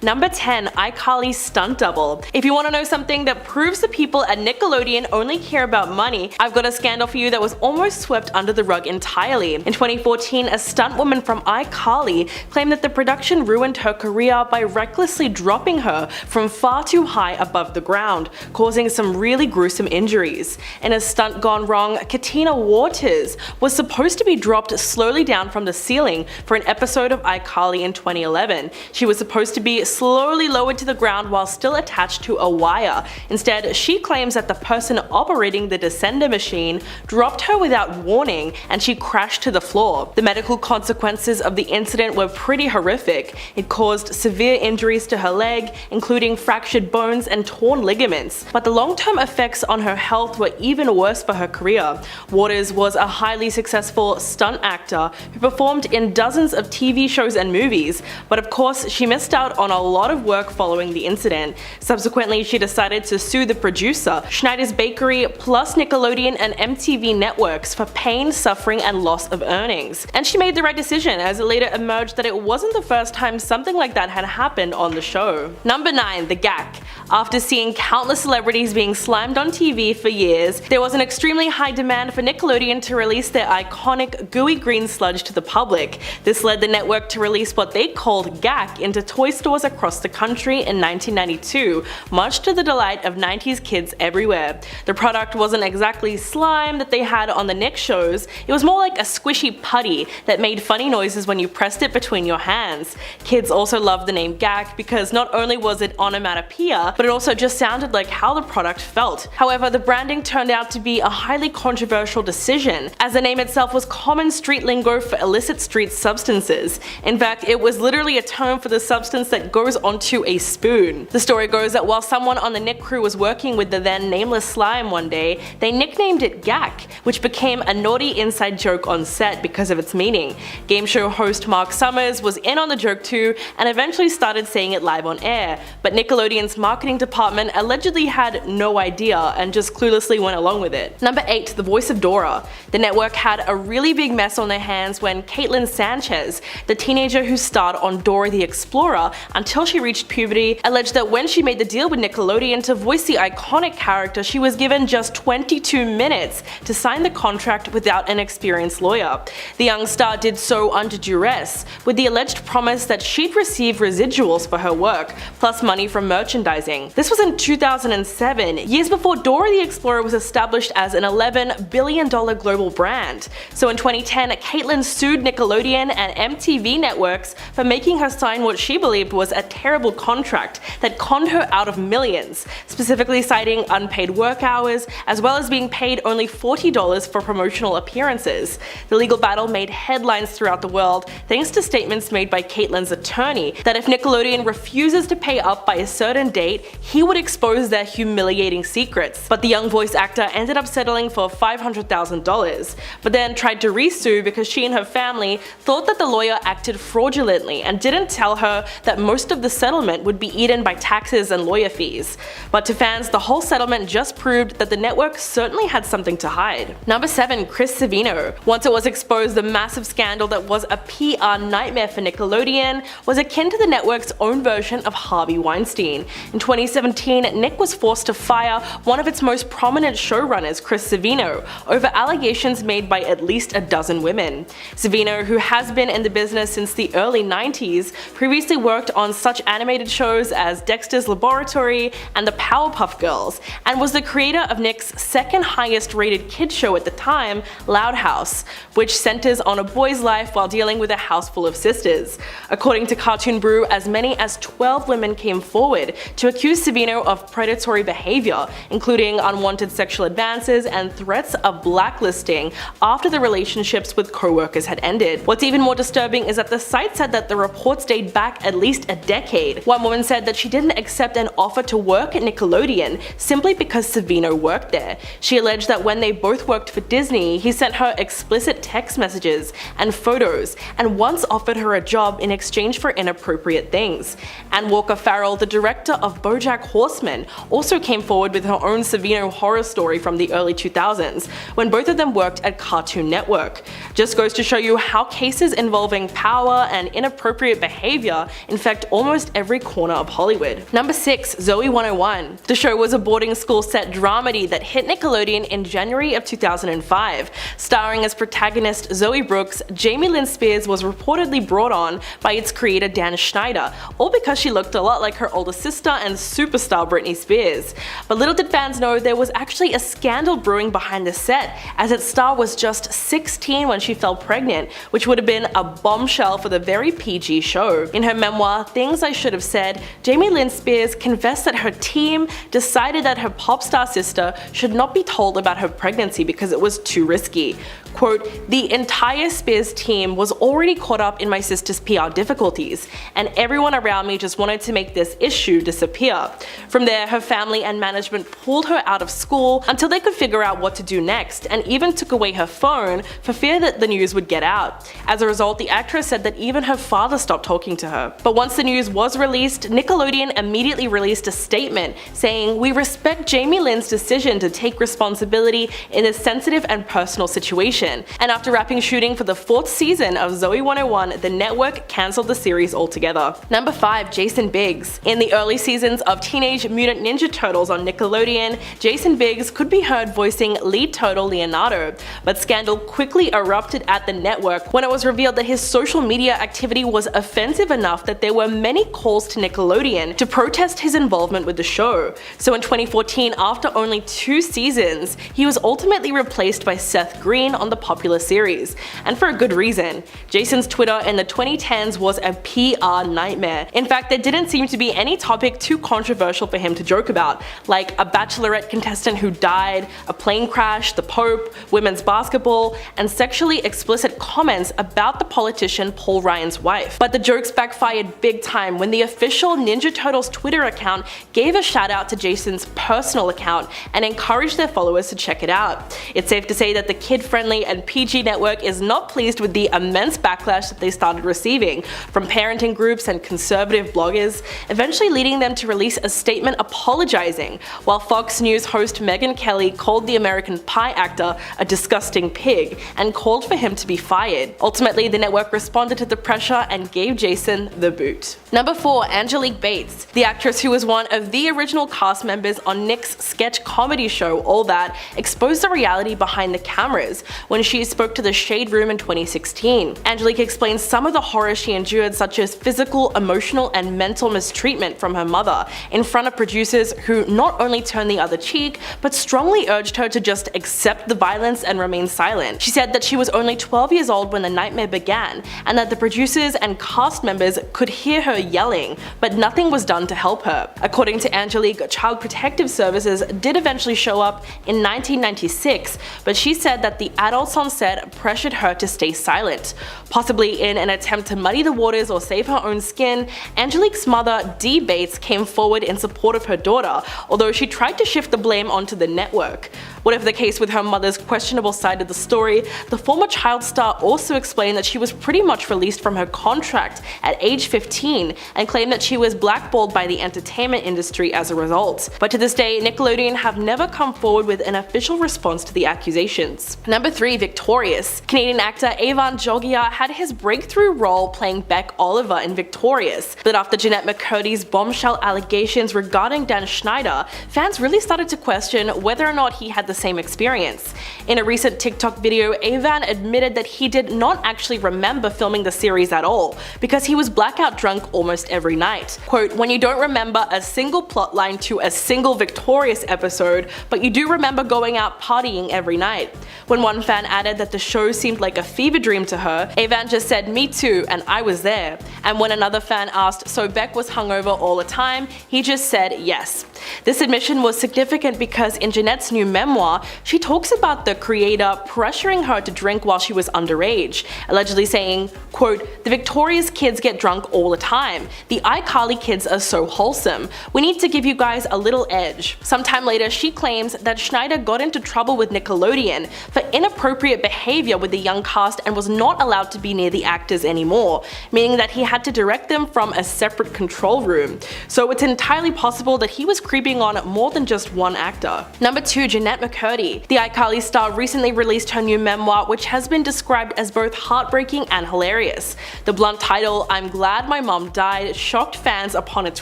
Number 10. iCarly's Stunt Double. If you want to know something that proves the people at Nickelodeon only care about money, I've got a scandal for you that was almost swept under the rug entirely. In 2014, a stunt woman from iCarly claimed that the production ruined her career by recklessly dropping her from far too high above the ground, causing some really gruesome injuries. In a stunt gone wrong, Katina Waters was supposed to be dropped slowly down from the ceiling for an episode of iCarly in 2011. She was supposed to be slowly lowered to the ground while still attached to a wire. Instead, she claims that the person operating the descender machine dropped her without warning and she crashed to the floor. The medical consequences of the incident were pretty horrific. It caused severe injuries to her leg, including fractured bones and torn ligaments. But the long-term effects on her health were even worse for her career. Waters was a highly successful stunt actor who performed in dozens of TV shows and movies, but of course she missed out on a lot of work following the incident. Subsequently, she decided to sue the producer, Schneider's Bakery, plus Nickelodeon and MTV networks for pain, suffering, and loss of earnings. And she made the right decision, as it later emerged that it wasn't the first time something like that had happened on the show. Number 9. The Gak. After seeing countless celebrities being slimed on TV for years, there was an extremely high demand for Nickelodeon to release their iconic gooey green sludge to the public. This led the network to release what they called Gak into toy stores across the country in 1992, much to the delight of 90s kids everywhere. The product wasn't exactly slime that they had on the Nick shows, it was more like a squishy putty that made funny noises when you pressed it between your hands. Kids also loved the name Gak because not only was it onomatopoeia, but it also just sounded like how the product felt. However, the branding turned out to be a highly controversial decision, as the name itself was common street lingo for illicit street substances. In fact, it was literally a term for the substance that goes onto a spoon. The story goes that while someone on the Nick crew was working with the then nameless slime one day, they nicknamed it Gak, which became a naughty inside joke on set because of its meaning. Game show host Mark Summers was in on the joke too and eventually started saying it live on air, but Nickelodeon's marketing department allegedly had no idea and just cluelessly went along with it. Number 8. The Voice of Dora. The network had a really big mess on their hands when Caitlin Sanchez, the teenager who starred on Dora the Explorer until she reached puberty, alleged that when she made the deal with Nickelodeon to voice the iconic character, she was given just 22 minutes to sign the contract without an experienced lawyer. The young star did so under duress, with the alleged promise that she'd receive residuals for her work, plus money from merchandising. This was in 2007, years before Dora the Explorer was established as an $11 billion global brand. So in 2010, Caitlin sued Nickelodeon and MTV networks for making her sign what she believed was a terrible contract that conned her out of millions, specifically citing unpaid work hours, as well as being paid only $40 for promotional appearances. The legal battle made headlines throughout the world thanks to statements made by Caitlin's attorney that if Nickelodeon refuses to pay up by a certain date, he would expose their humiliating secrets. But the young voice actor ended up settling for $500,000, but then tried to re-sue because she and her family thought that the lawyer acted fraudulently and didn't tell her that most of the settlement would be eaten by taxes and lawyer fees. But to fans, the whole settlement just proved that the network certainly had something to hide. Number 7. Chris Savino. Once it was exposed, the massive scandal that was a PR nightmare for Nickelodeon was akin to the network's own version of Harvey Weinstein. In 2017, Nick was forced to fire one of its most prominent showrunners, Chris Savino, over allegations made by at least a dozen women. Savino, who has been in the business since the early 90s, previously worked on such animated shows as Dexter's Laboratory and the Powerpuff Girls, and was the creator of Nick's second highest rated kids show at the time, Loud House, which centers on a boy's life while dealing with a house full of sisters. According to Cartoon Brew, as many as 12 women came forward to accuse Savino of predatory behavior, including unwanted sexual advances and threats of blacklisting after the relationships with co-workers had ended. What's even more disturbing is that the site said that the reports date back at least a decade. One woman said that she didn't accept an offer to work at Nickelodeon simply because Savino worked there. She alleged that when they both worked for Disney, he sent her explicit text messages and photos, and once offered her a job in exchange for inappropriate things. And Walker Farrell, the director of BoJack Horseman, also came forward with her own Savino horror story from the early 2000s, when both of them worked at Cartoon Network. Just goes to show you how cases involving power and inappropriate behavior infect almost every corner of Hollywood. Number 6. Zoey 101. The show was a boarding school set dramedy that hit Nickelodeon in January of 2005. Starring as protagonist Zoe Brooks, Jamie Lynn Spears was reportedly brought on by its creator Dan Schneider, all because she looked a lot like her older sister and superstar Britney Spears. But little did fans know there was actually a scandal brewing behind the set, as its star was just 16 when she fell pregnant, which would have been a bombshell for the very PG show. In her memoir, Things I Should Have Said, Jamie Lynn Spears confessed that her team decided that her pop star sister should not be told about her pregnancy because it was too risky. Quote, "The entire Spears team was already caught up in my sister's PR difficulties, and everyone around me just wanted to make this issue disappear." From there, her family and management pulled her out of school until they could figure out what to do next, and even took away her phone for fear that the news would get out. As a result, the actress said that even her father stopped talking to her. But once the news was released, Nickelodeon immediately released a statement saying, "We respect Jamie Lynn's decision to take responsibility in this sensitive and personal situation." And after wrapping shooting for the 4th season of Zoey 101, the network cancelled the series altogether. Number 5. Jason Biggs. In the early seasons of Teenage Mutant Ninja Turtles on Nickelodeon, Jason Biggs could be heard voicing lead turtle Leonardo, but scandal quickly erupted at the network when it was revealed that his social media activity was offensive enough that there were many calls to Nickelodeon to protest his involvement with the show. So in 2014, after only 2 seasons, he was ultimately replaced by Seth Green on the popular series, and for a good reason. Jason's Twitter in the 2010s was a PR nightmare. In fact, there didn't seem to be any topic too controversial for him to joke about, like a Bachelorette contestant who died, a plane crash, the Pope, women's basketball, and sexually explicit comments about the politician Paul Ryan's wife. But the jokes backfired big time when the official Ninja Turtles Twitter account gave a shout out to Jason's personal account and encouraged their followers to check it out. It's safe to say that the kid-friendly and PG network is not pleased with the immense backlash that they started receiving from parenting groups and conservative bloggers, eventually leading them to release a statement apologizing, while Fox News host Megyn Kelly called the American Pie actor a disgusting pig and called for him to be fired. Ultimately, the network responded to the pressure and gave Jason the boot. Number 4. Angelique Bates. The actress who was one of the original cast members on Nick's sketch comedy show All That exposed the reality behind the cameras when she spoke to the Shade Room in 2016. Angelique explains some of the horror she endured, such as physical, emotional, and mental mistreatment from her mother in front of producers who not only turned the other cheek, but strongly urged her to just accept the violence and remain silent. She said that she was only 12 years old when the nightmare began, and that the producers and cast members could hear her yelling, but nothing was done to help her. According to Angelique, Child Protective Services did eventually show up in 1996, but she said that the adults on set pressured her to stay silent. Possibly in an attempt to muddy the waters or save her own skin, Angelique's mother, Dee Bates, came forward in support of her daughter, although she tried to shift the blame onto the network. Whatever the case with her mother's questionable side of the story, the former child star also explained that she was pretty much released from her contract at age 15 and claimed that she was blackballed by the entertainment industry as a result. But to this day, Nickelodeon have never come forward with an official response to the accusations. Number 3. Victorious. Canadian actor Evan Jogia had his breakthrough role playing Beck Oliver in Victorious, but after Jeanette McCurdy's bombshell allegations regarding Dan Schneider, fans really started to question whether or not he had the same experience. In a recent TikTok video, Evan admitted that he did not actually remember filming the series at all, because he was blackout drunk almost every night. Quote, "When you don't remember a single plotline to a single Victorious episode, but you do remember going out partying every night." When one fan added that the show seemed like a fever dream to her, Evan just said, "Me too, and I was there." And when another fan asked, "So Beck was hungover all the time?" he just said yes. This admission was significant because in Jeanette's new memoir, she talks about the creator pressuring her to drink while she was underage, allegedly saying, quote, "The Victorious kids get drunk all the time. The iCarly kids are so wholesome. We need to give you guys a little edge." Sometime later, she claims that Schneider got into trouble with Nickelodeon for inappropriate behavior with the young cast and was not allowed to be near the actors anymore, meaning that he had to direct them from a separate control room. So it's entirely possible that he was creeping on more than just one actor. Number 2. Jeanette McCurdy. The iCarly star recently released her new memoir, which has been described as both heartbreaking and hilarious. The blunt title, "I'm Glad My Mom mom died shocked fans upon its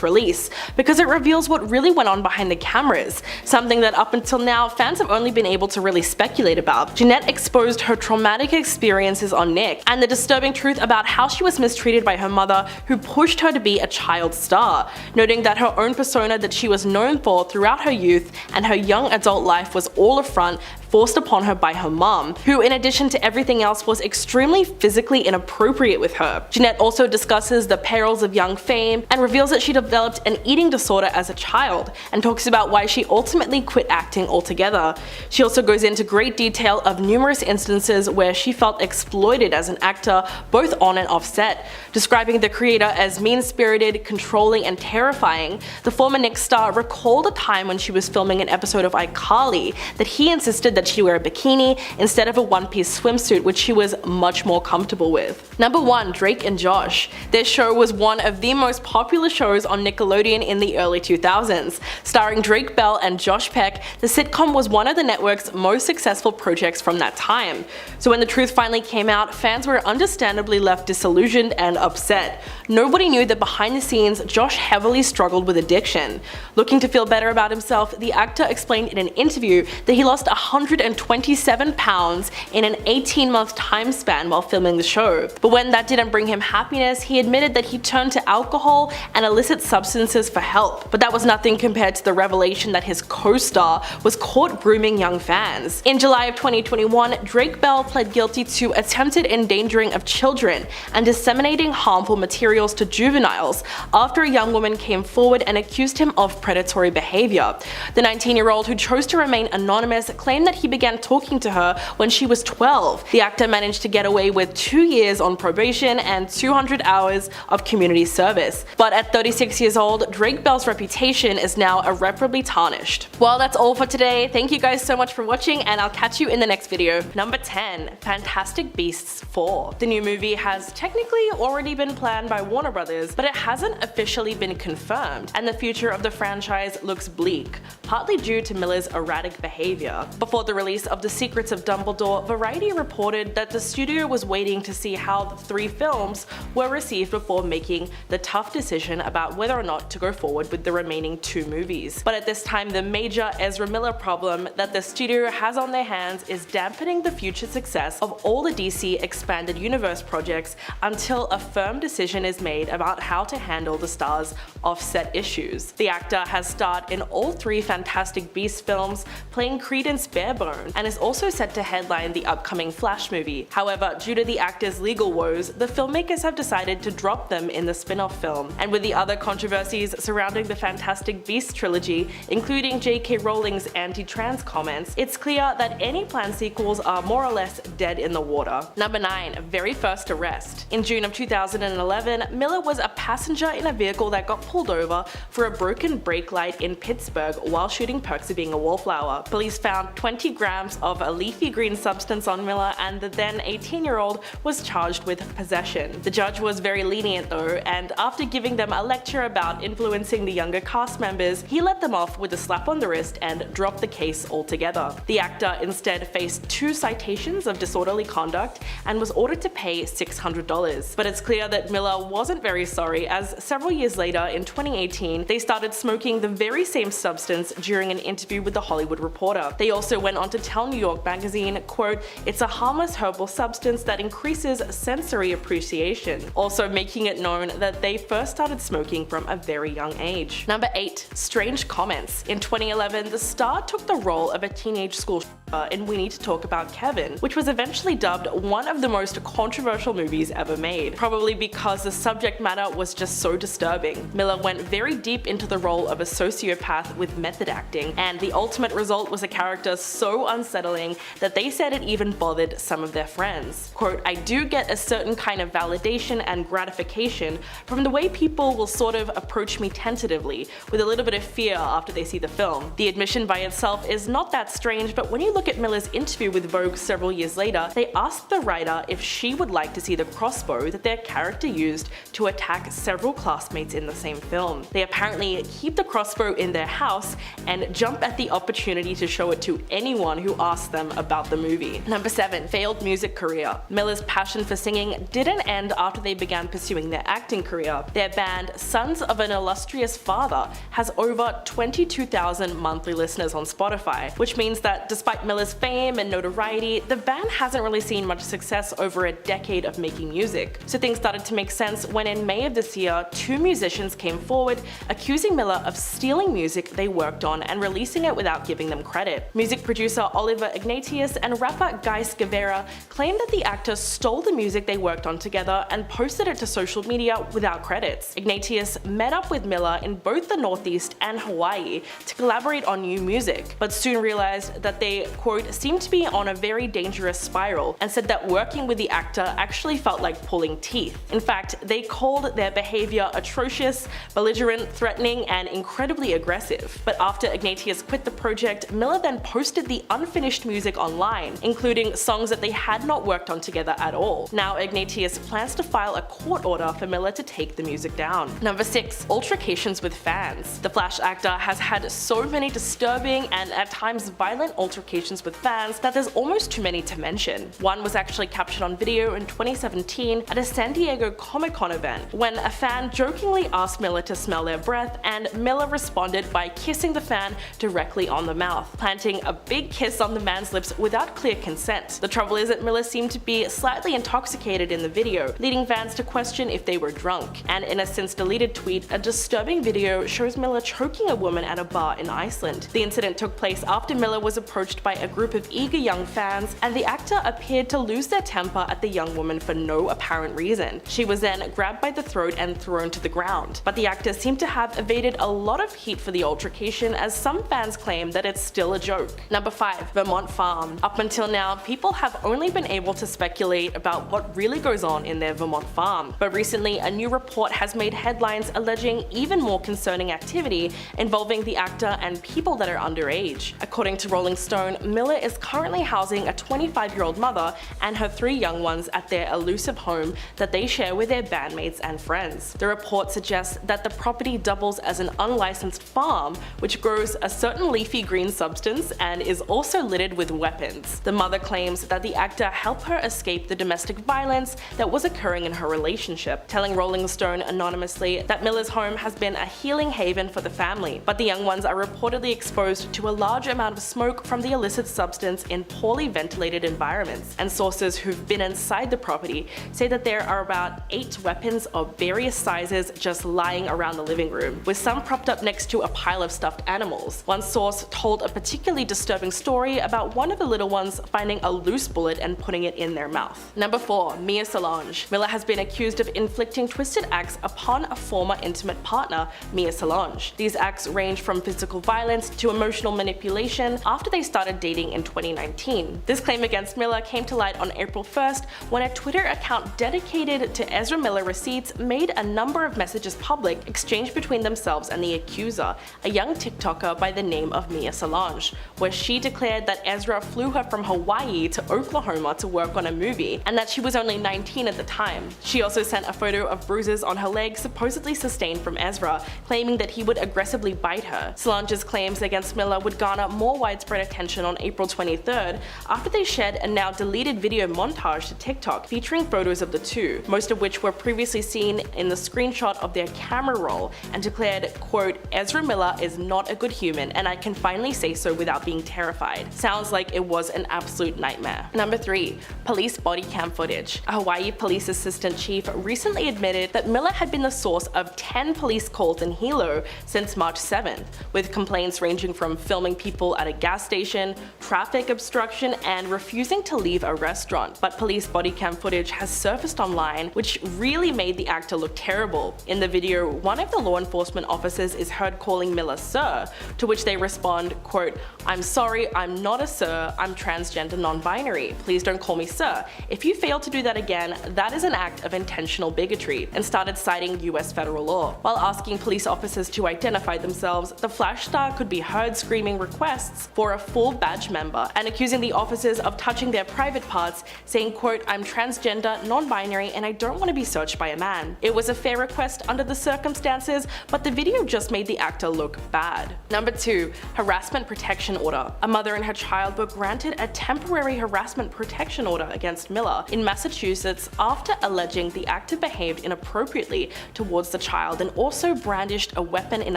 release, because it reveals what really went on behind the cameras, something that up until now fans have only been able to really speculate about. Jeanette exposed her traumatic experiences on Nick, and the disturbing truth about how she was mistreated by her mother, who pushed her to be a child star, noting that her own persona that she was known for throughout her youth and her young adult life was all a front forced upon her by her mom, who in addition to everything else was extremely physically inappropriate with her. Jeanette also discusses the perils of young fame and reveals that she developed an eating disorder as a child, and talks about why she ultimately quit acting altogether. She also goes into great detail of numerous instances where she felt exploited as an actor, both on and off set. Describing the creator as mean-spirited, controlling, and terrifying, the former Nick star recalled a time when she was filming an episode of iCarly that he insisted that she wear a bikini instead of a one-piece swimsuit, which she was much more comfortable with. Number 1. Drake and Josh. This show was one of the most popular shows on Nickelodeon in the early 2000s. Starring Drake Bell and Josh Peck, the sitcom was one of the network's most successful projects from that time. So when the truth finally came out, fans were understandably left disillusioned and upset. Nobody knew that behind the scenes, Josh heavily struggled with addiction. Looking to feel better about himself, the actor explained in an interview that he lost 127 pounds in an 18-month time span while filming the show. But when that didn't bring him happiness, he admitted that he turned to alcohol and illicit substances for help. But that was nothing compared to the revelation that his co-star was caught grooming young fans. In July of 2021, Drake Bell pled guilty to attempted endangering of children and disseminating harmful materials to juveniles after a young woman came forward and accused him of predatory behavior. The 19-year-old, who chose to remain anonymous, claimed that he began talking to her when she was 12. The actor managed to get away with 2 years on probation and 200 hours of community service. But at 36 years old, Drake Bell's reputation is now irreparably tarnished. Well, that's all for today. Thank you guys so much for watching, and I'll catch you in the next video. Number 10. Fantastic Beasts 4. The new movie has technically already been planned by Warner Brothers, but it hasn't officially been confirmed, and the future of the franchise looks bleak, partly due to Miller's erratic behavior. Before the release of The Secrets of Dumbledore, Variety reported that the studio was waiting to see how the 3 films were received before making the tough decision about whether or not to go forward with the remaining 2 movies. But at this time, the major Ezra Miller problem that the studio has on their hands is dampening the future success of all the DC Expanded Universe projects until a firm decision is made about how to handle the star's offset issues. The actor has starred in all 3 Fantastic Beasts films, playing Credence Barebone, and is also set to headline the upcoming Flash movie. However, due to the actor's legal woes, the filmmakers have decided to drop them in the spin-off film. And with the other controversies surrounding the Fantastic Beasts trilogy, including J.K. Rowling's anti-trans comments, it's clear that any planned sequels are more or less dead in the water. Number 9. Very First Arrest. In June of 2011, Miller was a passenger in a vehicle that got pulled over for a broken brake light in Pittsburgh while shooting Perks of Being a Wallflower. Police found 20 grams of a leafy green substance on Miller, and the then 18-year-old was charged with possession. The judge was very lenient though, and after giving them a lecture about influencing the younger cast members, he let them off with a slap on the wrist and dropped the case altogether. The actor instead faced 2 citations of disorderly conduct and was ordered to pay $600. But it's clear that Miller wasn't very sorry, as several years later in 2018, they started smoking the very same substance during an interview with The Hollywood Reporter. They also went on to tell New York Magazine, quote, "It's a harmless herbal substance that increases sensory appreciation," also making it known that they first started smoking from a very young age. Number 8. Strange Comments. In 2011, the star took the role of a teenage school shooter in We Need to Talk About Kevin, which was eventually dubbed one of the most controversial movies ever made, probably because the subject matter was just so disturbing. Miller went very deep into the role of a sociopath with method acting, and the ultimate result was a character so unsettling that they said it even bothered some of their friends. Quote, "I do get a certain kind of validation and gratification from the way people will sort of approach me tentatively, with a little bit of fear after they see the film. The admission by itself is not that strange, but when you look at Miller's interview with Vogue several years later, they asked the writer if she would like to see the crossbow that their character used to attack several classmates in the same film. They apparently keep the crossbow in their house and jump at the opportunity to show it to anyone anyone who asked them about the movie. Number 7. Failed music career. Miller's passion for singing didn't end after they began pursuing their acting career. Their band, Sons of an Illustrious Father, has over 22,000 monthly listeners on Spotify, which means that despite Miller's fame and notoriety, the band hasn't really seen much success over a decade of making music. So things started to make sense when in May of this year, 2 musicians came forward accusing Miller of stealing music they worked on and releasing it without giving them credit. Music producer Oliver Ignatius and rapper Guy Scavera claimed that the actor stole the music they worked on together and posted it to social media without credits. Ignatius met up with Miller in both the Northeast and Hawaii to collaborate on new music, but soon realized that they, quote, seemed to be on a very dangerous spiral, and said that working with the actor actually felt like pulling teeth. In fact, they called their behavior atrocious, belligerent, threatening, and incredibly aggressive. But after Ignatius quit the project, Miller then posted the unfinished music online, including songs that they had not worked on together at all. Now Ignatius plans to file a court order for Miller to take the music down. Number 6. Altercations with fans. The Flash actor has had so many disturbing and at times violent altercations with fans that there's almost too many to mention. One was actually captured on video in 2017 at a San Diego Comic-Con event, when a fan jokingly asked Miller to smell their breath, and Miller responded by kissing the fan directly on the mouth, planting a big kiss on the man's lips without clear consent. The trouble is that Miller seemed to be slightly intoxicated in the video, leading fans to question if they were drunk. And in a since deleted tweet, a disturbing video shows Miller choking a woman at a bar in Iceland. The incident took place after Miller was approached by a group of eager young fans, and the actor appeared to lose their temper at the young woman for no apparent reason. She was then grabbed by the throat and thrown to the ground. But the actor seemed to have evaded a lot of heat for the altercation, as some fans claim that it's still a joke. Number 5. Vermont farm. Up until now, people have only been able to speculate about what really goes on in their Vermont farm. But recently, a new report has made headlines alleging even more concerning activity involving the actor and people that are underage. According to Rolling Stone, Miller is currently housing a 25-year-old mother and her 3 young ones at their elusive home that they share with their bandmates and friends. The report suggests that the property doubles as an unlicensed farm, which grows a certain leafy green substance and is also littered with weapons. The mother claims that the actor helped her escape the domestic violence that was occurring in her relationship, telling Rolling Stone anonymously that Miller's home has been a healing haven for the family, but the young ones are reportedly exposed to a large amount of smoke from the illicit substance in poorly ventilated environments, and sources who've been inside the property say that there are about 8 weapons of various sizes just lying around the living room, with some propped up next to a pile of stuffed animals. One source told a particularly disturbing story about one of the little ones finding a loose bullet and putting it in their mouth. Number 4. Mia Solange. Miller has been accused of inflicting twisted acts upon a former intimate partner, Mia Solange. These acts range from physical violence to emotional manipulation after they started dating in 2019. This claim against Miller came to light on April 1st when a Twitter account dedicated to Ezra Miller receipts made a number of messages public exchanged between themselves and the accuser, a young TikToker by the name of Mia Solange, where she declared that Ezra flew her from Hawaii to Oklahoma to work on a movie, and that she was only 19 at the time. She also sent a photo of bruises on her leg supposedly sustained from Ezra, claiming that he would aggressively bite her. Solange's claims against Miller would garner more widespread attention on April 23rd after they shared a now deleted video montage to TikTok featuring photos of the two, most of which were previously seen in the screenshot of their camera roll, and declared, quote, Ezra Miller is not a good human and I can finally say so without being terrified. Sounds like it was an absolute nightmare. Number 3. Police body cam footage. A Hawaii police assistant chief recently admitted that Miller had been the source of 10 police calls in Hilo since March 7th, with complaints ranging from filming people at a gas station, traffic obstruction, and refusing to leave a restaurant. But police body cam footage has surfaced online, which really made the actor look terrible. In the video, one of the law enforcement officers is heard calling Miller sir, to which they respond, quote, I'm sorry, I'm not a sir, I'm transgender non-binary. Please don't call me sir. If you fail to do that again, that is an act of intentional bigotry, and started citing US federal law. While asking police officers to identify themselves, the Flash star could be heard screaming requests for a full badge member and accusing the officers of touching their private parts, saying, quote, I'm transgender, non-binary, and I don't want to be searched by a man. It was a fair request under the circumstances, but the video just made the actor look bad. Number 2. Harassment protection order. a mother and her child were granted a temporary harassment protection order against Miller in Massachusetts after alleging the actor behaved inappropriately towards the child and also brandished a weapon in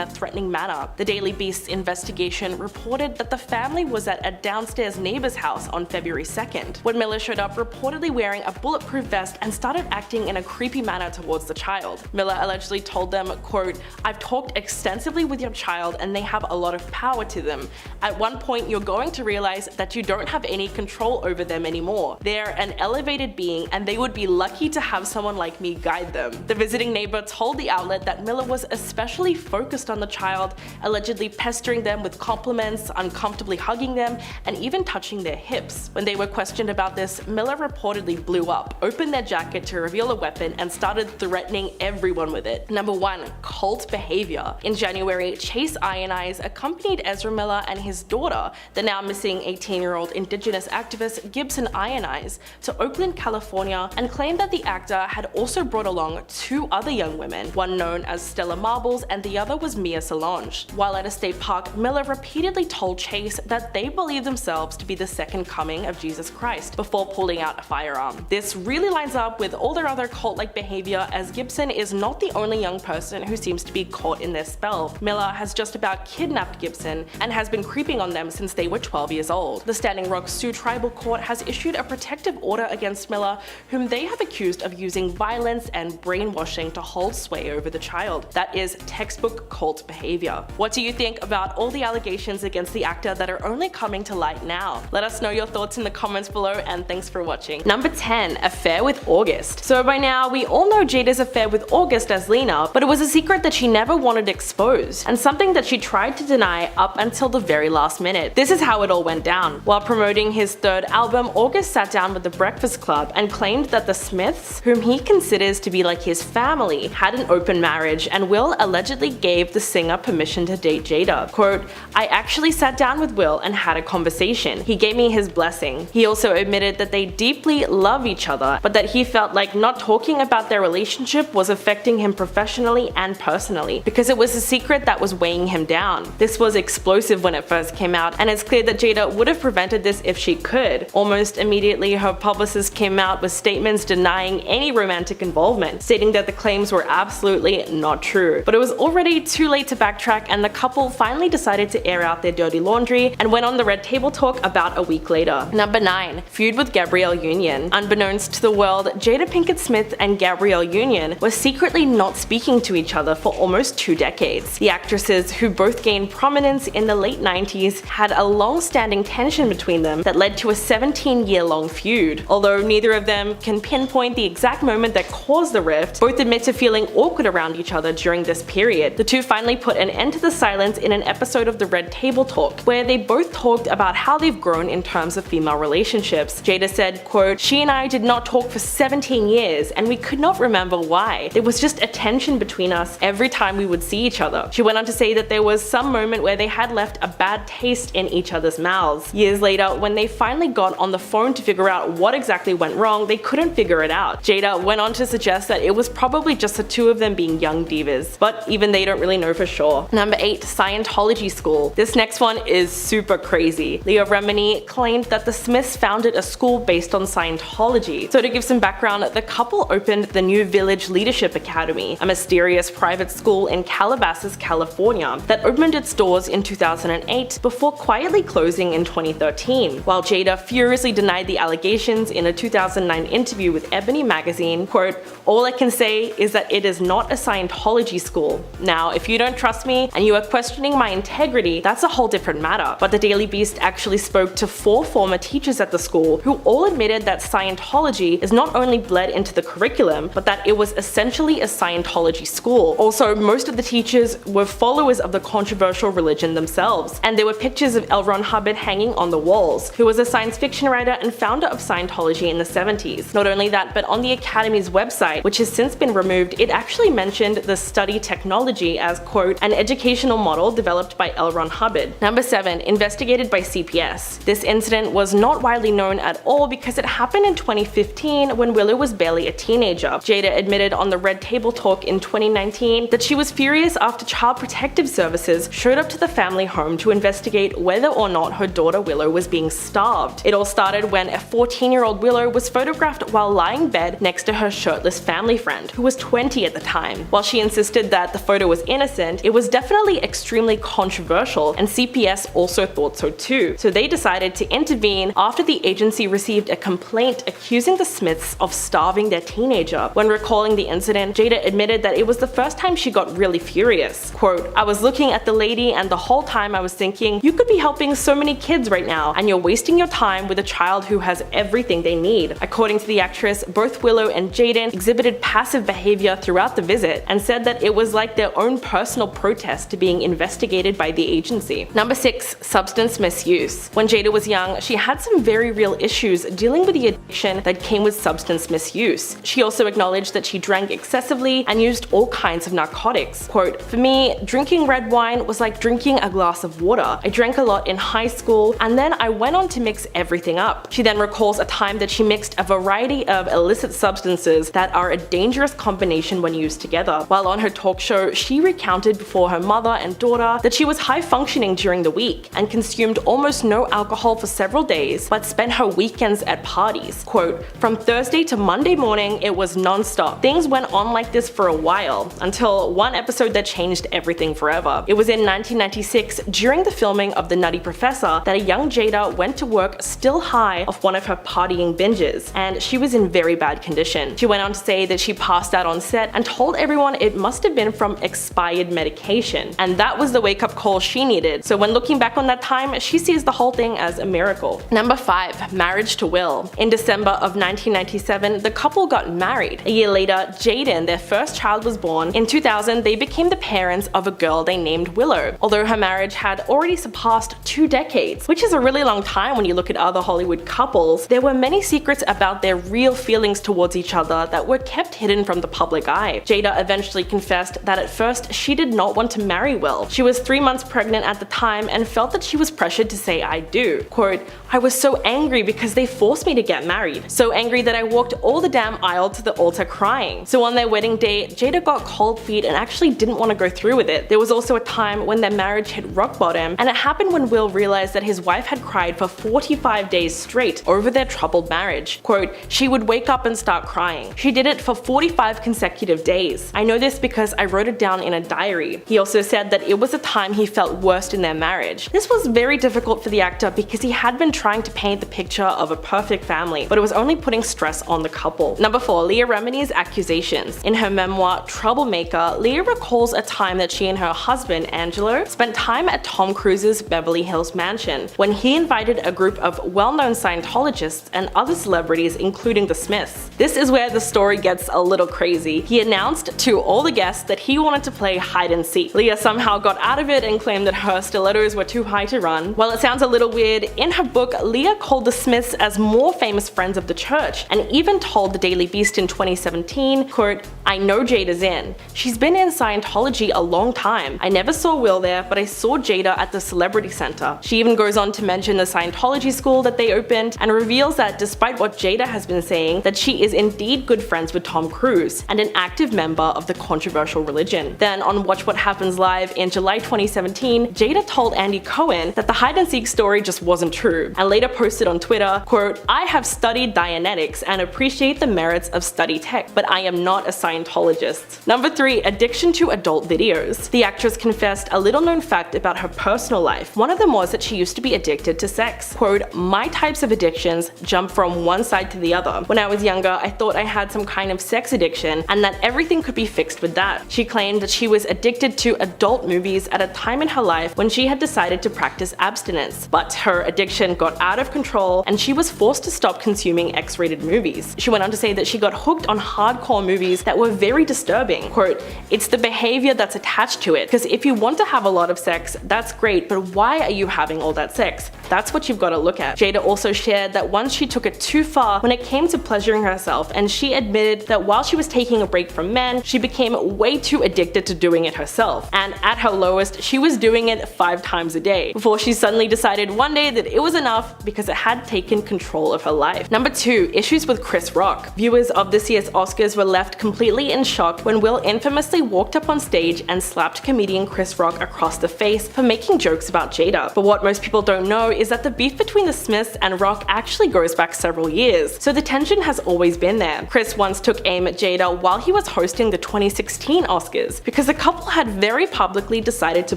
a threatening manner. The Daily Beast's investigation reported that the family was at a downstairs neighbor's house on February 2nd, when Miller showed up reportedly wearing a bulletproof vest and started acting in a creepy manner towards the child. Miller allegedly told them, quote, "I've talked extensively with your child and they have a lot of power to them. At one point you're going to realize that you don't have any control over them anymore. They're an elevated being and they would be lucky to have someone like me guide them." The visiting neighbor told the outlet that Miller was especially focused on the child, allegedly pestering them with compliments, uncomfortably hugging them, and even touching their hips. When they were questioned about this, Miller reportedly blew up, opened their jacket to reveal a weapon, and started threatening everyone with it. Number 1. Cult behavior. In January, Chase Ionize accompanied Ezra Miller and his daughter, the now missing 18-year-old Indigenous activist Gibson Ionize, to Oakland, California, and claimed that the actor had also brought along 2 other young women, one known as Stella Marbles and the other was Mia Solange. While at a state park, Miller repeatedly told Chase that they believed themselves to be the second coming of Jesus Christ before pulling out a firearm. This really lines up with all their other cult-like behavior, as Gibson is not the only young person who seems to be caught in their spell. Miller has just about kidnapped Gibson and has been creeping on them since they were 12 years old. The Standing Rock Sioux Tribal Court has issued a protective order against Miller, whom they have accused of using violence and brainwashing to hold sway over the child. That is textbook cult behavior. What do you think about all the allegations against the actor that are only coming to light now? Let us know your thoughts in the comments below, and thanks for watching. Number 10. Affair with August. So by now, we all know Jada's affair with August as Lena, but it was a secret that she never wanted exposed, and something that she tried to deny up until the very last minute. This is how it all went down. While promoting his 3rd album, August sat down with the Breakfast Club and claimed that the Smiths, whom he considers to be like his family, had an open marriage, and Will allegedly gave the singer permission to date Jada. Quote, "I actually sat down with Will and had a conversation. He gave me his blessing." He also admitted that they deeply love each other, but that he felt like not talking about their relationship was affecting him professionally and personally, because it was a secret that was weighing him down. This was explosive when it first came out, and it's clear that Jada would have prevented this if she could. Almost immediately, her publicist came out with statements denying any romantic involvement, stating that the claims were absolutely not true. But it was already too late to backtrack, and the couple finally decided to air out their dirty laundry and went on the Red Table Talk about a week later. Number 9. Feud with Gabrielle Union. Unbeknownst to the world, Jada Pinkett Smith and Gabrielle Union were secretly not speaking to each other for almost 2 decades. The actresses, who both gained prominence in the late 90s, had a long-standing tension between them that led to a 17-year-long feud. Although neither of them can pinpoint the exact moment that caused the rift, both admit to feeling awkward around each other during this period. The two finally put an end to the silence in an episode of the Red Table Talk, where they both talked about how they've grown in terms of female relationships. Jada said, quote, "She and I did not talk for 17 years and we could not remember why. There was just a tension between us every time we would see each other." She went on to say that there was some moment where they had left a bad taste in each other's mouths. Years later, when they finally got on the phone to figure out what exactly went wrong, they couldn't figure it out. Jada went on to suggest that it was probably just the two of them being young divas, but even they don't really know for sure. Number 8. Scientology school. This next one is super crazy. Leah Remini claimed that the Smiths founded a school based on Scientology. So to give some background, the couple opened the New Village Leadership Academy, a mysterious private school in Calabasas, California, that opened its doors in 2008 before quietly closing in 2013. While Jada furiously denied the allegations in a 2009 interview with Ebony magazine, quote, "All I can say is that it is not a Scientology school. Now, if you don't trust me and you are questioning my integrity, that's a whole different matter." But the Daily Beast actually spoke to 4 former teachers at the school who all admitted that Scientology is not only bled into the curriculum, but that it was essentially a Scientology school. Also, most of the teachers were followers of the controversial religion themselves, and there were pictures of L. Ron Hubbard hanging on the walls, who was a science fiction writer and founder of Scientology in the 70s. Not only that, but on the Academy's website, which has since been removed, it actually mentioned the study technology as, quote, "an educational model developed by L. Ron Hubbard." Number 7. Investigated by CPS. This incident was not widely known at all because it happened in 2015 when Willow was barely a teenager. Jada admitted on the Red Table Talk in 2019 that she was furious after Child Protective Services showed up to the family home to investigate whether or not her daughter Willow was being starved. It all started when a 14-year-old Willow was photographed while lying in bed next to her shirtless family friend, who was 20 at the time. While she insisted that the photo was innocent, it was definitely extremely controversial, and CPS also thought so too. So they decided to intervene after the agency received a complaint accusing the Smiths of starving their teenager. When recalling the incident, Jada admitted that it was the first time she got really furious. Quote, "I was looking at the lady and the whole time I was thinking, you could be helping so many kids right now, and you're wasting your time with a child who has everything they need." According to the actress, both Willow and Jaden exhibited passive behavior throughout the visit and said that it was like their own personal protest to being investigated by the agency. Number 6. Substance misuse. When Jada was young, she had some very real issues dealing with the addiction that came with substance misuse. She also acknowledged that she drank excessively and used all kinds of narcotics. Quote, "For me, drinking red wine was like drinking a glass of water. I drank a lot in high school, and then I went on to mix everything up." She then recalls a time that she mixed a variety of illicit substances that are a dangerous combination when used together. While on her talk show, she recounted before her mother and daughter that she was high functioning during the week and consumed almost no alcohol for several days, but spent her weekends at parties. Quote, "From Thursday to Monday morning, it was non-stop. Things went on like this for a while, until one episode that changed everything forever. It was in 1996, during the filming of The Nutty Professor, that a young Jada went to work still high off one of her partying binges, and she was in very bad condition. She went on to say that she passed out on set and told everyone it must have been from expired medication, and that was the wake-up call she needed. So when looking back on that time, she sees the whole thing as a miracle." Number 5. Marriage to Will. In December of 1997, the couple got married. A year later, Jaden, their first child, was born. In 2000, they became the parents of a girl they named Willow. Although her marriage had already surpassed 2 decades, which is a really long time when you look at other Hollywood couples, there were many secrets about their real feelings towards each other that were kept hidden from the public eye. Jada eventually confessed that at first she did not want to marry Will. She was 3 months pregnant at the time and felt that she was pressured to say "I do." Quote, "I was so angry because they forced me to get married. So angry that I walked all the damn aisle to the altar crying." So on their wedding day, Jada got cold feet and actually didn't want to go through with it. There was also a time when their marriage hit rock bottom, and it happened when Will realized that his wife had cried for 45 days straight over their troubled marriage. Quote, "She would wake up and start crying. She did it for 45 consecutive days. I know this because I wrote it down in a diary." He also said that it was a time he felt worst in their marriage. This was very difficult for the actor because he had been trying to paint the picture of a perfect family, but it was only putting stress on the couple. Number 4. Leah Remini's accusations. In her memoir, Troublemaker, Leah recalls a time that she and her husband, Angelo, spent time at Tom Cruise's Beverly Hills mansion when he invited a group of well-known Scientologists and other celebrities, including the Smiths. This is where the story gets a little crazy. He announced to all the guests that he wanted to play hide and seek. Leah somehow got out of it and claimed that her stilettos were too high to run. While it sounds a little weird, in her book, Leah called the Smiths as more famous friends of the church, and even told the Daily Beast in 2017, quote, "I know Jada's in. She's been in Scientology a long time. I never saw Will there, but I saw Jada at the Celebrity Center." She even goes on to mention the Scientology school that they opened and reveals that despite what Jada has been saying, that she is indeed good friends with Tom Cruise and an active member of the controversial religion. Then on Watch What Happens Live in July 2017, Jada told Andy Cohen that the hide and seek story just wasn't true, and later posted on Twitter, quote, "I have studied Dianetics and appreciate the merits of study tech, but I am not a Scientologist." Number 3. Addiction to adult videos. The actress confessed a little known fact about her personal life. One of them was that she used to be addicted to sex. Quote, "My types of addictions jump from one side to the other. When I was younger, I thought I had some kind of sex addiction and that everything could be fixed with that." She claimed that she was addicted to adult movies at a time in her life when she had decided to practice abstinence. But her addiction got out of control and she was forced to stop consuming X-rated movies. She went on to say that she got hooked on hardcore movies that were very disturbing. Quote, "It's the behavior that's attached to it, because if you want to have a lot of sex, that's great, but why are you having all that sex? That's what you've got to look at." Jada also shared that once she took it too far when it came to pleasuring herself, and she admitted that while she was taking a break from men, she became way too addicted to doing it herself, and at her lowest, she was doing it 5 times a day, before she suddenly decided one day that it was enough because it had taken control of her life. Number 2. Issues with Chris Rock. Viewers of this year's Oscars were left completely in shock when Will infamously walked up on stage and slapped comedian Chris Rock across the face for making jokes about Jada. But what most people don't know is that the beef between the Smiths and Rock actually goes back several years, so the tension has always been there. Chris once took aim at Jada while he was hosting the 2016 Oscars, because the couple had very publicly decided to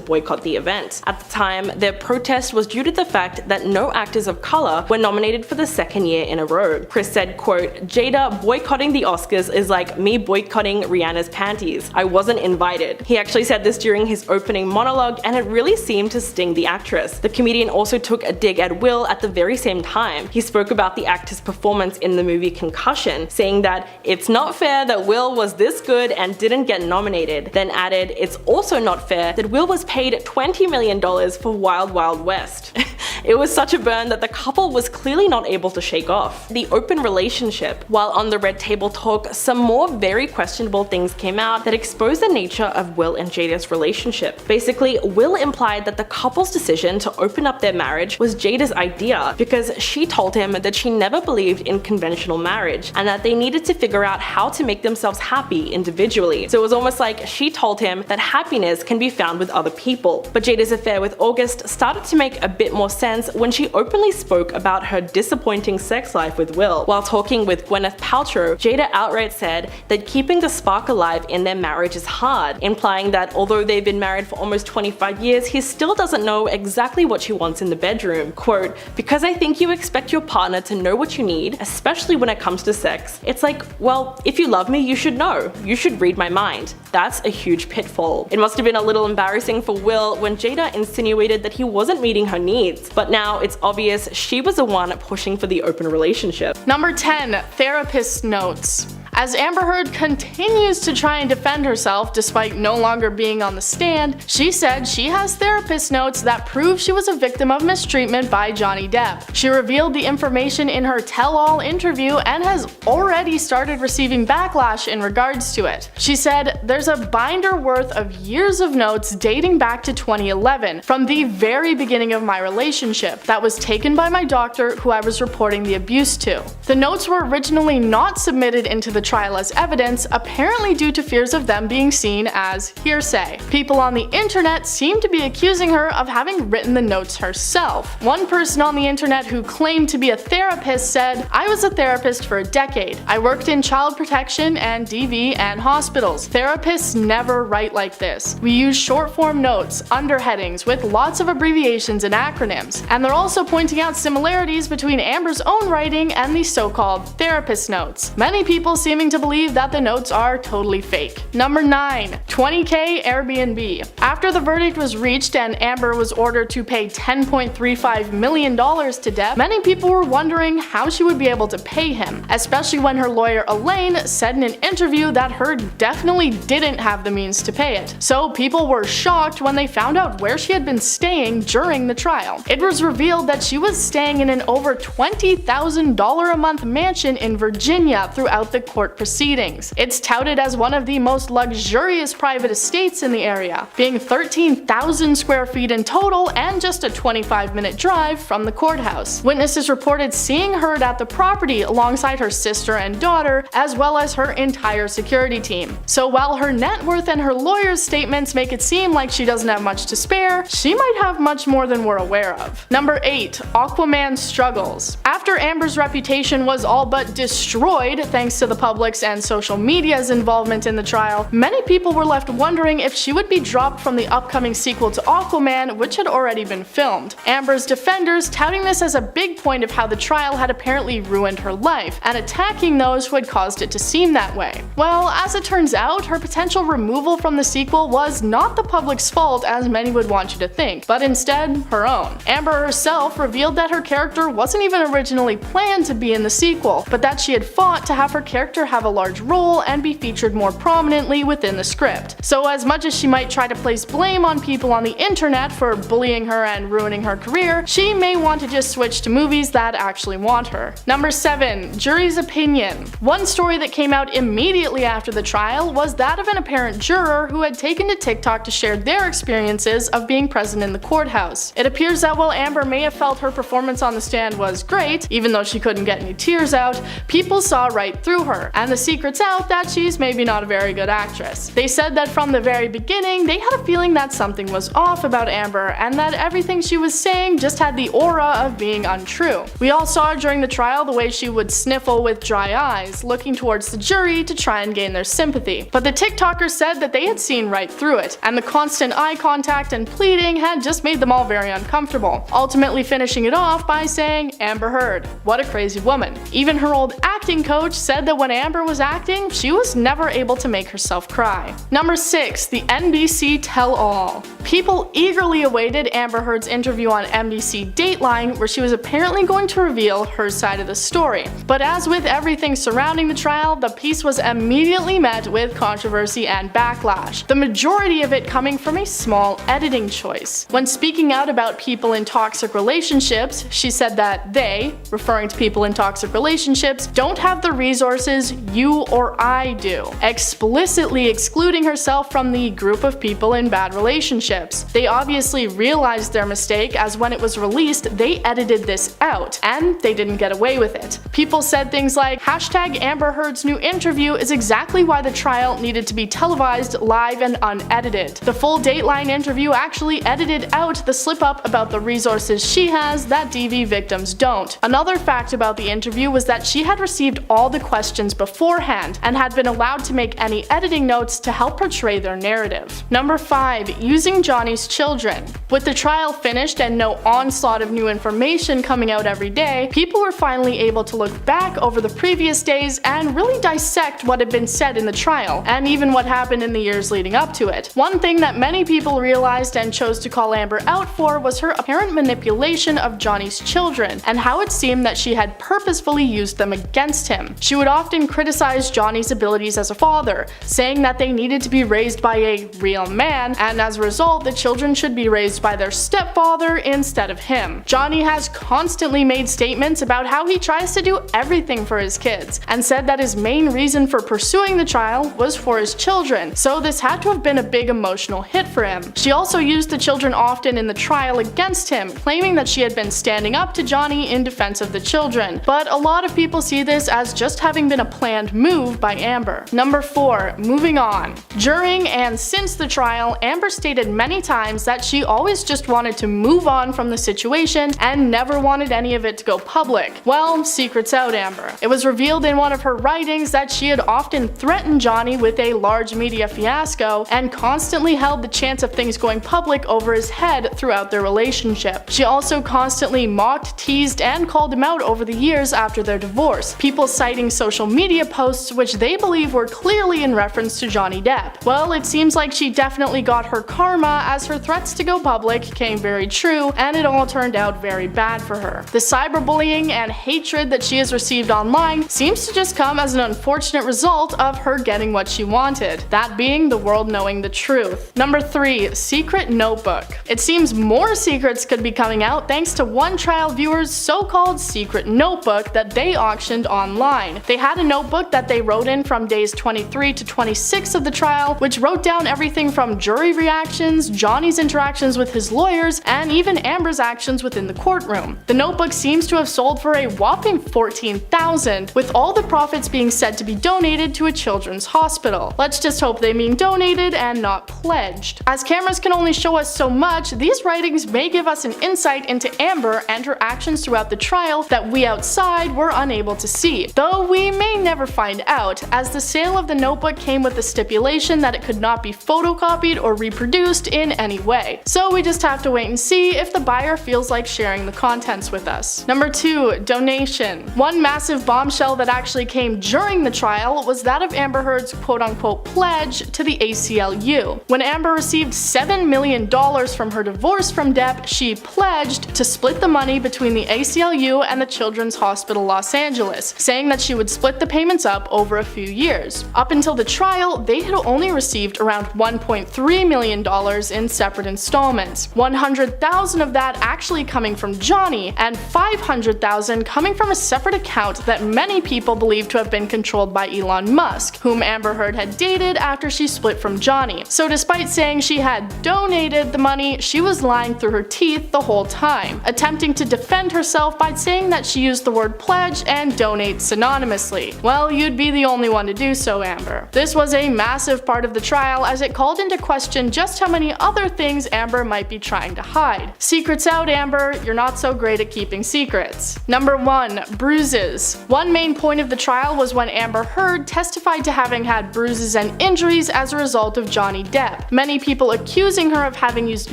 boycott the event. At the time, their protest was due to the fact that no actors of color were nominated for the second year in a row. Chris said, quote, "Jada boycotting the Oscars is like me boycotting Rihanna's panties. I wasn't invited." He actually said this during his opening monologue, and it really seemed to sting the actress. The comedian also took a dig at Will at the very same time. He spoke about the actor's performance in the movie Concussion, saying that it's not fair that Will was this good and didn't get nominated, then added it's also not fair that Will was paid $20 million for Wild Wild West. It was such a burn that the couple was clearly not able to shake off. The open relationship. While on the Red Table Talk, some more very questionable things came out that exposed the nature of Will and Jada's relationship. Basically, Will implied that the couple's decision to open up their marriage was Jada's idea, because she told him that she never believed in conventional marriage and that they needed to figure out how to make themselves happy individually. So it was almost like she told him that happiness can be found with other people. But Jada's affair with August started to make a bit more sense when she openly spoke about her disappointing sex life with Will. While talking with Gwyneth Paltrow, Jada outright said that keeping the spark alive in their marriage is hard, implying that although they've been married for almost 25 years, he still doesn't know exactly what she wants in the bedroom. Quote, "Because I think you expect your partner to know what you need, especially when it comes to sex. It's like, well, if you love me, you should know. You should read my mind. That's a huge pitfall." It must have been a little embarrassing for Will when Jada insinuated that he wasn't meeting her needs, but now it's obvious she was the one pushing for the open relationship. Number 10. Therapist notes. As Amber Heard continues to try and defend herself despite no longer being on the stand, she said she has therapist notes that prove she was a victim of mistreatment by Johnny Depp. She revealed the information in her tell-all interview and has already started receiving backlash in regards to it. She said, "There's a binder worth of years of notes dating back to 2011, from the very beginning of my relationship, that was taken by my doctor who I was reporting the abuse to. The notes were originally not submitted into the trial as evidence, apparently due to fears of them being seen as hearsay. People on the internet seem to be accusing her of having written the notes herself. One person on the internet who claimed to be a therapist said, "I was a therapist for a decade. I worked in child protection and DV and hospitals. Therapists never write like this. We use short form notes, underheadings with lots of abbreviations and acronyms." And they're also pointing out similarities between Amber's own writing and the so-called therapist notes. Many people seeming to believe that the notes are totally fake. Number 9. 20K Airbnb. After the verdict was reached and Amber was ordered to pay $10.35 million to Depp, many people were wondering how she would be able to pay him, especially when her lawyer Elaine said in an interview that Heard definitely didn't have the means to pay it. So people were shocked when they found out where she had been staying during the trial. It was revealed that she was staying in an over $20,000 a month mansion in Virginia throughout the court proceedings. It's touted as one of the most luxurious private estates in the area, being 13,000 square feet in total and just a 25-minute drive from the courthouse. Witnesses reported seeing Heard at the property alongside her sister and daughter, as well as her entire security team. So while her net worth and her lawyer's statements make it seem like she doesn't have much to spare, she might have much more than we're aware of. Number 8. Aquaman struggles. After Amber's reputation was all but destroyed thanks to the public's and social media's involvement in the trial, many people were left wondering if she would be dropped from the upcoming sequel to Aquaman, which had already been filmed. Amber's defenders touting this as a big point of how the trial had apparently ruined her life, and attacking those who had caused it to seem that way. Well, as it turns out, her potential removal from the sequel was not the public's fault as many would want you to think, but instead her own. Amber herself revealed that her character wasn't even originally planned to be in the sequel, but that she had fought to have her character have a large role and be featured more prominently within the script. So as much as she might try to place blame on people on the internet for bullying her and ruining her career, she may want to just switch to movies that actually want her. Number 7. Jury's opinion. One story that came out immediately after the trial was that of an apparent juror who had taken to TikTok to share their experiences of being present in the courthouse. It appears that while Amber may have felt her performance on the stand was great, even though she couldn't get any tears out, people saw right through her, and the secret's out that she's maybe not a very good actress. They said that from the very beginning, they had a feeling that something was off about Amber and that everything she was saying just had the aura of being untrue. We all saw during the trial the way she would sniffle with dry eyes, looking towards the jury to try and gain their sympathy. But the TikTokers said that they had seen right through it, and the constant eye contact and pleading had just made them all very uncomfortable, ultimately finishing it off by saying, "Amber Heard, what a crazy woman." Even her old acting coach said that when Amber was acting, she was never able to make herself cry. Number 6. The NBC Tell-All. People eagerly awaited Amber Heard's interview on NBC Dateline, where she was apparently going to reveal her side of the story. But as with everything surrounding the trial, the piece was immediately met with controversy and backlash, the majority of it coming from a small editing choice. When speaking out about people in toxic relationships, she said that they, referring to people in toxic relationships, don't have the resources you or I do, explicitly excluding herself from the group of people in bad relationships. They obviously realized their mistake, as when it was released, they edited this out, and they didn't get away with it. People said things like, #Amber Heard's new interview is exactly why the trial needed to be televised live and unedited. The full Dateline interview actually edited out the slip up about the resources she has that DV victims don't. Another fact about the interview was that she had received all the questions beforehand and had been allowed to make any editing notes to help portray their narrative. Number 5. Using Johnny's children. With the trial finished and no onslaught of new information coming out every day, people were finally able to look back over the previous days and really dissect what had been said in the trial, and even what happened in the years leading up to it. One thing that many people realized and chose to call Amber out for was her apparent manipulation of Johnny's children, and how it seemed that she had purposefully used them against him. She would often criticize Johnny's abilities as a father, saying that they needed to be raised by a real man, and as a result, the children should be raised by their stepfather instead of him. Johnny has constantly made statements about how he tries to do everything for his kids, and said that his main reason for pursuing the trial was for his children, so this had to have been a big emotional hit for him. She also used the children often in the trial against him, claiming that she had been standing up to Johnny in defense of the children, but a lot of people see this as just having been a planned move by Amber. Number 4. Moving on. During and since the trial, Amber stated many times that she always just wanted to move on from the situation and never wanted any of it to go public. Well, secret's out, Amber. It was revealed in one of her writings that she had often threatened Johnny with a large media fiasco and constantly held the chance of things going public over his head throughout their relationship. She also constantly mocked, teased, and called him out over the years after their divorce, people citing social media posts which they believe were clearly in reference to Johnny Depp. Well, it seems like she definitely got her karma, as her threats to go public came very true, and it all turned out very bad for her. The cyberbullying and hatred that she has received online seems to just come as an unfortunate result of her getting what she wanted, that being the world knowing the truth. Number 3. Secret notebook. It seems more secrets could be coming out thanks to one trial viewer's so-called secret notebook that they auctioned online. They had a notebook that they wrote in from days 23 to 26 of the trial, which wrote down everything from jury reactions, Johnny's interactions with his lawyers, and even Amber's actions within the courtroom. The notebook seems to have sold for a whopping $14,000, with all the profits being said to be donated to a children's hospital. Let's just hope they mean donated and not pledged. As cameras can only show us so much, these writings may give us an insight into Amber and her actions throughout the trial that we outside were unable to see, though we may never find out, as the sale of the notebook came with the stipulation that it could not be photocopied or reproduced in any way. So we just have to wait and see if the buyer feels like sharing the contents with us. Number 2. Donation. One massive bombshell that actually came during the trial was that of Amber Heard's quote-unquote pledge to the ACLU. When Amber received $7 million from her divorce from Depp, she pledged to split the money between the ACLU and the Children's Hospital Los Angeles, saying that she would split the payments up over a few years. Up until the trial, they had only received around $1.3 million in separate installments, $100,000 of that actually coming from Johnny, and $500,000 coming from a separate account that many people believe to have been controlled by Elon Musk, whom Amber Heard had dated after she split from Johnny. So despite saying she had donated the money, she was lying through her teeth the whole time, attempting to defend herself by saying that she used the word pledge and donate synonymously. Well, you'd be the only one to do so, Amber. This was a massive part of the trial as it called into question just how many other things Amber might be trying to hide. Secrets out, Amber, you're not so great at keeping secrets. Number 1. Bruises. One main point of the trial was when Amber Heard testified to having had bruises and injuries as a result of Johnny Depp, many people accusing her of having used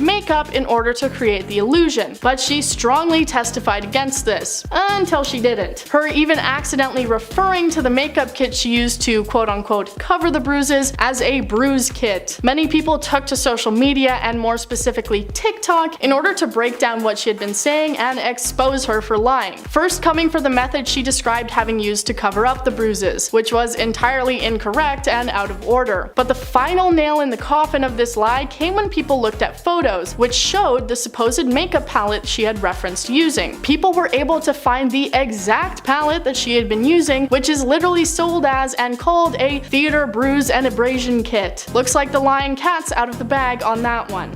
makeup in order to create the illusion, but she strongly testified against this, until she didn't. Her even accidentally referring to the makeup kit she used to quote-unquote cover the bruises as a bruise kit. Many people took to social media, and more specifically TikTok, in order to break down what she had been saying and expose her for lying. First coming for the method she described having used to cover up the bruises, which was entirely incorrect and out of order. But the final nail in the coffin of this lie came when people looked at photos, which showed the supposed makeup palette she had referenced using. People were able to find the exact palette that she had been using, which is literally sold as and called a theater bruise and abrasion kit. Looks like the lying cat's out of the bag on that one.